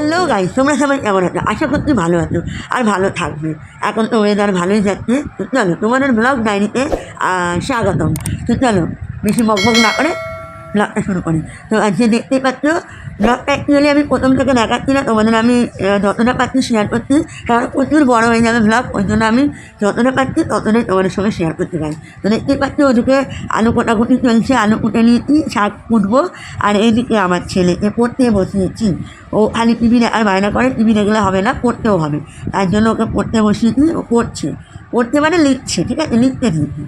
Hello guys, তোমরা সবাই কেমন আছো? আশা করছি ভালো আছো আর ভালো থাকবে। এখন তো ওয়েদার ভালোই যাচ্ছে। তো চলো তোমাদের ব্লগ ডায়েরিতে স্বাগতম। তো চলো বেশি বকবক না করে ব্লগটা শুরু করি। তো আজকে দেখতেই পাচ্ছ ব্লগটা অ্যাকচুয়ালি আমি প্রথম থেকে দেখাচ্ছি না, তোমাদের আমি যতটা পাচ্ছি শেয়ার করছি, কারণ প্রচুর বড় হয়ে যাবে ব্লগ, ওই জন্য আমি যতটা পাচ্ছি ততটাই তোমাদের সঙ্গে শেয়ার করতে পারি। তো দেখতেই পাচ্ছি ওদিকে আলু কোটাকুটি চলছে, আলু কুটে নিয়েছি, শাক কুটবো। আর এইদিকে আমার ছেলেকে পড়তে বসিয়েছি। ও খালি টিভি দেখার বায়না করে, টিভি দেখলে হবে না, পড়তেও হবে। তার জন্য ওকে পড়তে বসিয়েছি, ও পড়ছে। পড়তে মানে লিখছে, ঠিক আছে, লিখতে দিয়েছি।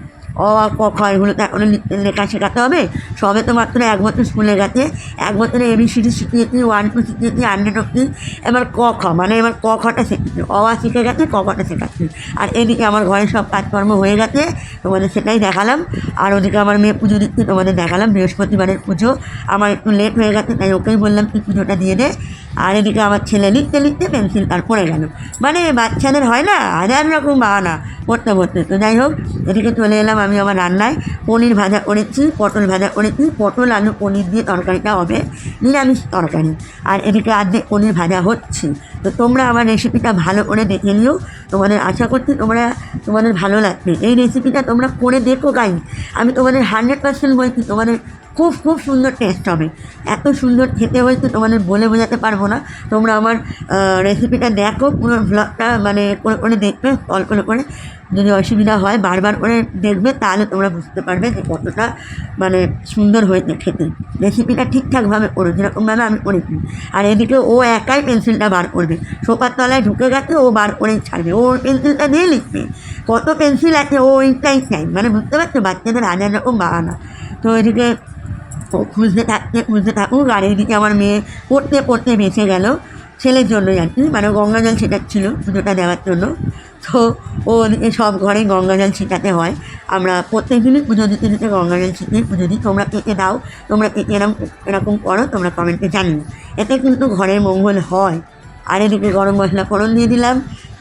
অ আ ক খ এগুলো তো এখন লেখা শেখাতে হবে। সবে তো মাত্র 1 বছর স্কুলে গেছে। 1 বছরে ABCD শিখিয়েছি, 1 2 শিখিয়েছি, 100 অব্দি। এবার ক খ মানে এবার ক খটা শিখেছি, অ আ শিখে গেছে, ক খটা শেখাচ্ছি। আর এদিকে আমার ঘরে সব কাজকর্ম হয়ে গেছে, তোমাদের সেটাই দেখালাম। আর ওদিকে আমার মেয়ে পুজো দিচ্ছে, তোমাদের দেখালাম বৃহস্পতিবারের পুজো। আমার একটু লেট হয়ে গেছে, তাই ওকেই বললাম তুই পুজোটা দিয়ে দে। আর এদিকে আমার ছেলে লিখতে লিখতে পেন্সিল তার পড়ে গেল। মানে বাচ্চাদের হয় না হাজার রকম বাহানা পড়তে পড়তে। তো যাই হোক, এদিকে চলে এলাম আমি আমার রান্নায়। পনির ভাজা করেছি, পটল ভাজা করেছি, পটল আলু পনির দিয়ে তরকারিটা হবে নিরামিষ তরকারি। আর এদিকে আর্ধেক পনির ভাজা হচ্ছে। তো তোমরা আমার রেসিপিটা ভালো করে দেখে নিও, তোমাদের আশা করছি তোমাদের ভালো লাগবে। এই রেসিপিটা তোমরা করে দেখো গাইস, আমি তোমাদের 100% বলছি, তোমাদের খুব খুব সুন্দর টেস্ট হবে। এত সুন্দর খেতে হয়েছে তোমাদের বলে বোঝাতে পারবো না। তোমরা আমার রেসিপিটা দেখো, পুরো ব্লগটা মানে করে দেখবে, অল্প করে। যদি অসুবিধা হয় বারবার করে দেখবে, তাহলে তোমরা বুঝতে পারবে যে কতটা মানে সুন্দর হয়েছে খেতে। রেসিপিটা ঠিকঠাকভাবে করো, যেরকমভাবে আমি করেছি। আর এদিকে ও একাই পেন্সিলটা বার করবে, সোফার তলায় ঢুকে গেছে, ও বার করেই ছাড়বে, ও পেন্সিলটা দিয়ে লিখবে। কত পেন্সিল আছে ও ওইটাই চাই, মানে বুঝতে পারছো, বাচ্চাদের হাজার রকম বাহানা। তো এদিকে ও খুঁজতে থাকুক। আর এইদিকে আমার মেয়ে পড়তে পড়তে বেঁচে গেল, ছেলের জন্যই আর কি, মানে গঙ্গা জল ছেটাচ্ছিল পুজোটা দেওয়ার জন্য। তো ও ওদিকে সব ঘরে গঙ্গা জল ছেটাতে হয়। আমরা প্রত্যেক দিনই পুজো দিতে দিতে গঙ্গা জল ছিটিয়ে পুজো দিই। তোমরা কে দাও, তোমরা কে এরকম করো, তোমরা কমেন্টে জানিও। এতে কিন্তু ঘরের মঙ্গল হয়। আর এদিকে গরম মশলা ফোড়ন দিয়ে দিলাম,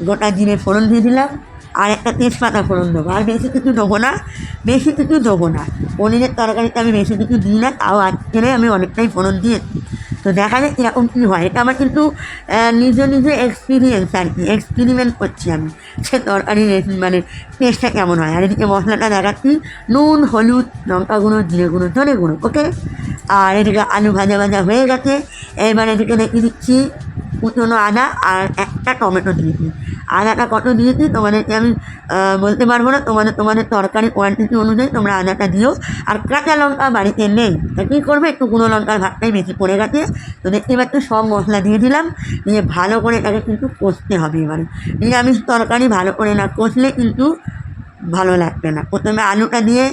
গোটা জিরে ফোড়ন দিয়ে দিলাম, আর একটা তেজপাতা ফোড়ন দেবো। আর বেশি কিছু দেবো না, পনিরের তরকারিতে আমি বেশি কিছু দিই না, তাও আজকে আমি অনেকটাই ফোড়ন দিয়েছি। তো দেখা যাক কীরকম কী হয়। এটা আমার কিন্তু নিজে এক্সপিরিয়েন্স আর কি, এক্সপেরিমেন্ট করছি আমি সে তরকারির মানে টেস্টটা কেমন হয়। আর এদিকে মশলাটা দেখাচ্ছি, নুন, হলুদ, লঙ্কা গুঁড়ো, জিরে গুঁড়ো, ধনে গুঁড়ো, ওকে। আর এদিকে আলু ভাজা হয়ে গেছে। এবার এদিকে রেখে দিচ্ছি কুচনো আদা আর একটা টমেটো দিয়েছি। আদাটা কত দিয়েছি তোমাদেরকে আমি বলতে পারবো না, তোমাদের তরকারি কোয়ান্টিটি অনুযায়ী তোমরা আদাটা দিও। আর কাঁচা লঙ্কা বাড়িতে নেই, তা কী করবে, একটু গুঁড়ো লঙ্কার ভাতটাই বেশি পড়ে গেছে। তো দেখতে পাচ্ছি সব মশলা দিয়ে দিলাম, দিয়ে ভালো করে এটাকে কিন্তু কষতে হবে। এবারে নিরামিষ তরকারি ভালো করে না কষলে কিন্তু ভালো লাগবে না। প্রথমে আলুটা দিয়ে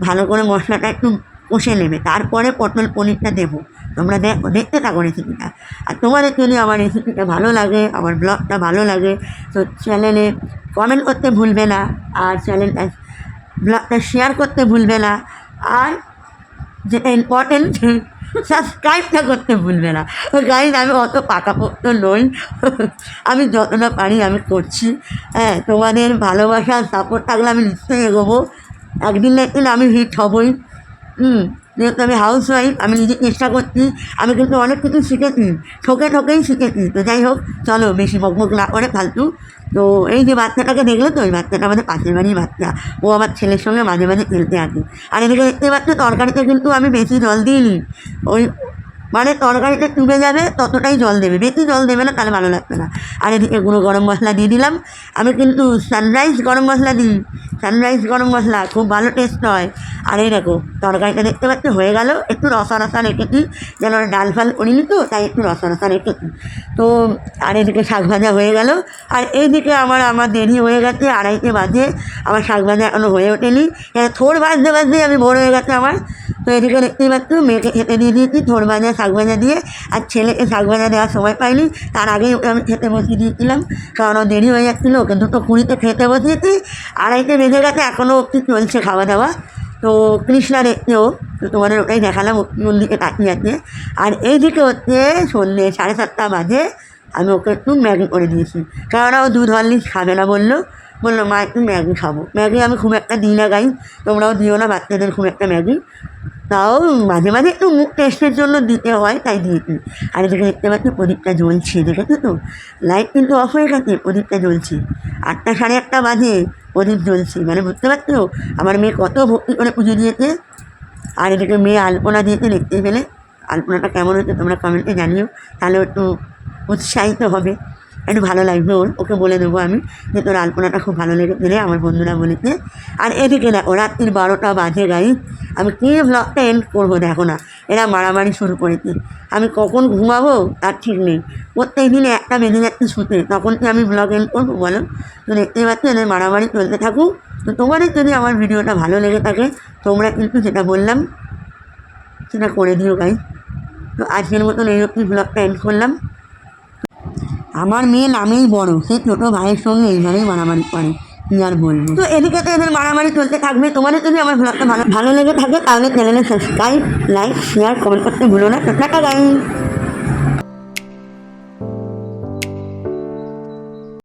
ভালো করে মশলাটা একটু কষে নেবে, তারপরে পটল পনিরটা দেবো। তোমরা দেখতে থাকো রেসিপিটা। আর তোমাদের যদি আমার রেসিপিটা ভালো লাগে, আমার ব্লগটা ভালো লাগে, তো চ্যানেলে কমেন্ট করতে ভুলবে না, আর চ্যানেলটা ব্লগটা শেয়ার করতে ভুলবে না, আর যেটা ইম্পর্টেন্ট সাবস্ক্রাইবটা করতে ভুলবে না। গাইজ, আমি অত পাকাপোক্ত নই, আমি যতটা পারি আমি করছি। হ্যাঁ, তোমাদের ভালোবাসা সাপোর্ট থাকলে আমি নিশ্চয়ই এগোবো, একদিন না একদিন আমি হিট হবই। যেহেতু আমি হাউস ওয়াইফ, আমি নিজে চেষ্টা করছি। আমি কিন্তু অনেক কিছু শিখেছি, ঠকেই শিখেছি। তো যাই হোক, চলো বেশি বকবক না করে ফালতু। তো এই যে বাচ্চাটাকে দেখলে তো, ওই বাচ্চাটা আমাদের পাশের বাড়ির বাচ্চা, ও আমার ছেলের সঙ্গে মাঝে মাঝে খেলতে আসে। আর এদিকে দেখতে পাচ্ছি তরকারিতে কিন্তু আমি বেশি জল দিইনি, ওই মানে তরকারিটা চুবে যাবে ততটাই জল দেবে, বেশি জল দেবে না, তাহলে ভালো লাগবে না। আর এদিকে গুঁড়ো গরম মশলা দিয়ে দিলাম। আমি কিন্তু সানরাইজ গরম মশলা দিই, সানরাইজ গরম মশলা খুব ভালো টেস্ট হয়। আর এই দেখো তরকারিটা দেখতে পাচ্ছি হয়ে গেল, একটু রসা রেখেছি, যেন ডাল ফাল করিনি তো, তাই একটু রসা রেখেছি। তো আর এদিকে শাক ভাজা হয়ে গেল। আর এইদিকে আমার দেরি হয়ে গেছে, 2:30 বাজে, আমার শাক ভাজা এখনও হয়ে ওঠেনি। থোড় ভাজতে আমি ভোর হয়ে গেছে আমার। তো এদিকে দেখতেই পাচ্ছি মেয়েকে খেতে দিয়ে দিয়েছি থোড় ভাজা শাক ভাজা দিয়ে। আর ছেলেকে শাক ভাজা দেওয়ার সময় পাইনি, তার আগেই ওকে আমি খেতে বসিয়ে দিয়েছিলাম, কারণ ও দেরি হয়ে যাচ্ছিলো। ওকে 2:20 খেতে বসিয়েছি, 2:30 বেজে গেছে, এখনও অবধি চলছে খাওয়া দাওয়া। তো কৃষ্ণা দেখতেও, তো তোমাদের ওটাই দেখালাম কোন দিকে তাকিয়ে আছে। আর এইদিকে হচ্ছে সন্ধ্যে 7:30 বাজে, আমি ওকে একটু ম্যাগি করে দিয়েছি, কারণ ও দুধ হরলিক্স খাবে না বললো। বললো মা একটু ম্যাগি খাবো। ম্যাগি আমি খুব একটা দিই না গাই, তোমরাও দিও না বাচ্চাদের খুব একটা ম্যাগি, তাও মাঝে মাঝে একটু মুখ টেস্টের জন্য দিতে হয়, তাই দিয়েছি। আর এদিকে দেখতে পাচ্ছি প্রদীপটা জ্বলছে, দেখেছো তো? লাইট কিন্তু অফ হয়ে গেছে, প্রদীপটা জ্বলছে। 8টা সাড়ে 8টা বাজে প্রদীপ জ্বলছে, মানে বুঝতে পারছো আমার মেয়ে কত ভক্তি করে পুজো দিয়েছে। আর এদিকে মেয়ে আলপনা দিয়েছে, দেখতে পেলে। আলপনাটা কেমন হচ্ছে তোমরা কমেন্টে জানিও, তাহলে একটু উৎসাহিত হবে, একটু ভালো লাগবে ওকে বলে দেবো আমি যে তোর আলপনাটা খুব ভালো লেগেছে রে, আমার বন্ধুরা বলেছে। আর এদিকে দেখো রাত্রির 12টা বাজে গাই, আমি কী ব্লগটা এন্ড করবো দেখো না, এরা মারামারি শুরু করেছে। আমি কখন ঘুমাবো তার ঠিক নেই, প্রত্যেক দিনে একটা বেজে যাচ্ছে শুতে, তখন কি আমি ব্লগ এন্ড করবো বলো? তো দেখতেই পাচ্ছি এদের মারামারি চলতে থাকুক। তো তোমাদের যদি আমার ভিডিওটা ভালো লেগে থাকে তোমরা কিন্তু যেটা বললাম সেটা করে দিও গাই। তো আজকের মতন এইরকম ব্লগটা এন্ড করলাম। আমার মেয়ে নামেই বড়, সে ছোটো ভাইয়ের সঙ্গে এইভাবেই মারামারি করে, কী আর বলবো। তো এদিকে তো এদের মারামারি চলতে থাকবে। তোমাদের যদি আমার ব্লগটা ভালো লেগে থাকে তাহলে চ্যানেলে সাবস্ক্রাইব, লাইক, শেয়ার, কমেন্ট করতে ভুলো না। Tata guys.